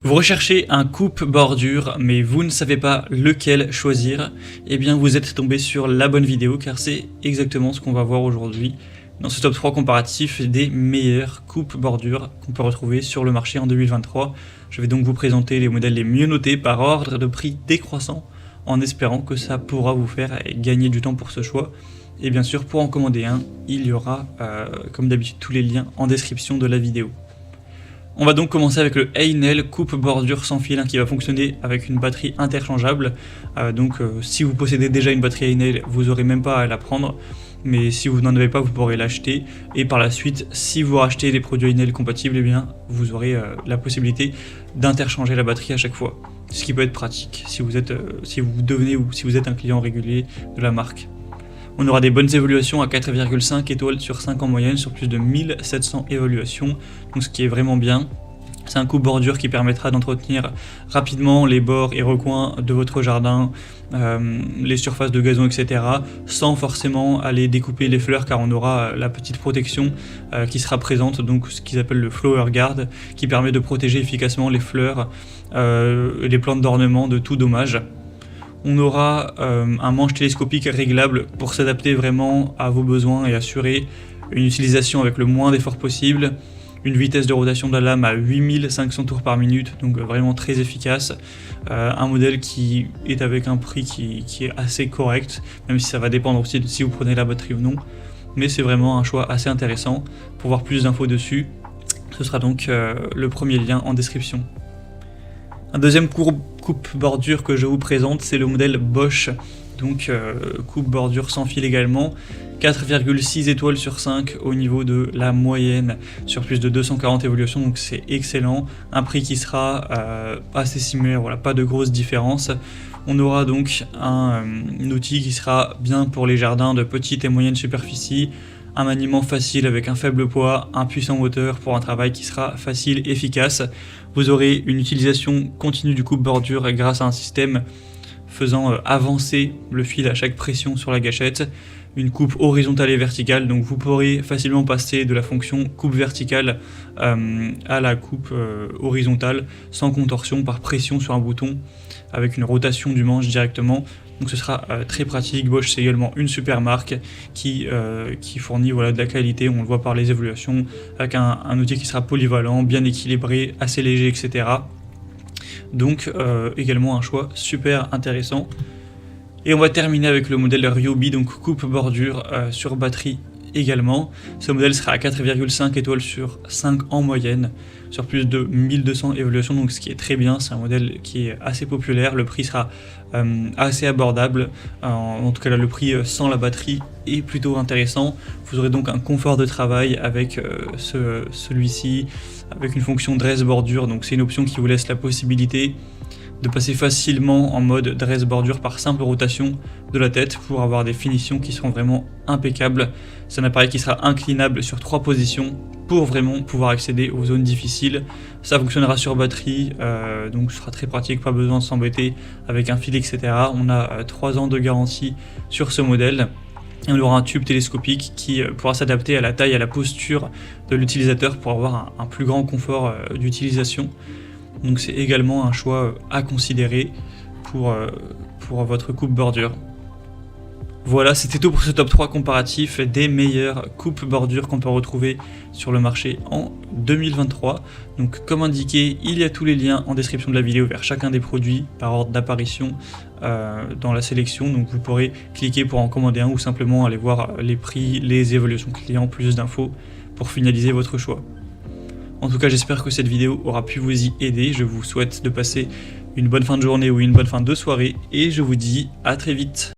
Vous recherchez un coupe-bordure, mais vous ne savez pas lequel choisir, eh bien vous êtes tombé sur la bonne vidéo car c'est exactement ce qu'on va voir aujourd'hui dans ce top 3 comparatif des meilleures coupe-bordures qu'on peut retrouver sur le marché en 2023. Je vais donc vous présenter les modèles les mieux notés par ordre de prix décroissant en espérant que ça pourra vous faire gagner du temps pour ce choix. Et bien sûr, pour en commander un, il y aura comme d'habitude tous les liens en description de la vidéo. On va donc commencer avec le Einel coupe bordure sans fil qui va fonctionner avec une batterie interchangeable. Si vous possédez déjà une batterie Einel, vous n'aurez même pas à la prendre. Mais si vous n'en avez pas, vous pourrez l'acheter. Et par la suite, si vous rachetez des produits Einel compatibles, eh bien, vous aurez la possibilité d'interchanger la batterie à chaque fois. Ce qui peut être pratique si vous êtes un client régulier de la marque. On aura des bonnes évaluations à 4,5 étoiles sur 5 en moyenne sur plus de 1700 évaluations, donc ce qui est vraiment bien. C'est un coupe bordure qui permettra d'entretenir rapidement les bords et recoins de votre jardin, les surfaces de gazon, etc. sans forcément aller découper les fleurs car on aura la petite protection qui sera présente, donc ce qu'ils appellent le flower guard, qui permet de protéger efficacement les fleurs et les plantes d'ornement de tout dommage. On aura un manche télescopique réglable pour s'adapter vraiment à vos besoins et assurer une utilisation avec le moins d'efforts possible. Une vitesse de rotation de la lame à 8500 tours par minute, donc vraiment très efficace. Un modèle qui est avec un prix qui est assez correct, même si ça va dépendre aussi de si vous prenez la batterie ou non. Mais c'est vraiment un choix assez intéressant. Pour voir plus d'infos dessus, ce sera donc le premier lien en description. Un deuxième coupe bordure que je vous présente, c'est le modèle Bosch, donc coupe bordure sans fil également, 4,6 étoiles sur 5 au niveau de la moyenne sur plus de 240 évolutions, donc c'est excellent, un prix qui sera assez similaire, voilà, pas de grosse différence. On aura donc un outil qui sera bien pour les jardins de petite et moyenne superficie, un maniement facile avec un faible poids, un puissant moteur pour un travail qui sera facile et efficace. Vous aurez une utilisation continue du coupe bordure grâce à un système faisant avancer le fil à chaque pression sur la gâchette, une coupe horizontale et verticale, donc vous pourrez facilement passer de la fonction coupe verticale à la coupe horizontale sans contorsion par pression sur un bouton avec une rotation du manche directement. Donc ce sera très pratique. Bosch, c'est également une super marque qui fournit de la qualité, on le voit par les évaluations, avec un outil qui sera polyvalent, bien équilibré, assez léger, etc. Donc également un choix super intéressant. Et on va terminer avec le modèle Ryobi, donc coupe bordure sur batterie également. Ce modèle sera à 4,5 étoiles sur 5 en moyenne, sur plus de 1200 évaluations, donc ce qui est très bien. C'est un modèle qui est assez populaire, le prix sera assez abordable, en tout cas là, le prix sans la batterie est plutôt intéressant. Vous aurez donc un confort de travail avec celui-ci, avec une fonction dress bordure, donc c'est une option qui vous laisse la possibilité de passer facilement en mode dress bordure par simple rotation de la tête pour avoir des finitions qui seront vraiment impeccables. C'est un appareil qui sera inclinable sur 3 positions pour vraiment pouvoir accéder aux zones difficiles. Ça fonctionnera sur batterie, donc ce sera très pratique, pas besoin de s'embêter avec un fil, etc. On a 3 ans de garantie sur ce modèle. Et on aura un tube télescopique qui pourra s'adapter à la taille et à la posture de l'utilisateur pour avoir un plus grand confort d'utilisation. Donc c'est également un choix à considérer pour votre coupe bordure. Voilà, c'était tout pour ce top 3 comparatif des meilleures coupes bordure qu'on peut retrouver sur le marché en 2023. Donc comme indiqué, il y a tous les liens en description de la vidéo vers chacun des produits par ordre d'apparition dans la sélection. Donc vous pourrez cliquer pour en commander un ou simplement aller voir les prix, les évaluations clients, plus d'infos pour finaliser votre choix. En tout cas, j'espère que cette vidéo aura pu vous y aider. Je vous souhaite de passer une bonne fin de journée ou une bonne fin de soirée et je vous dis à très vite.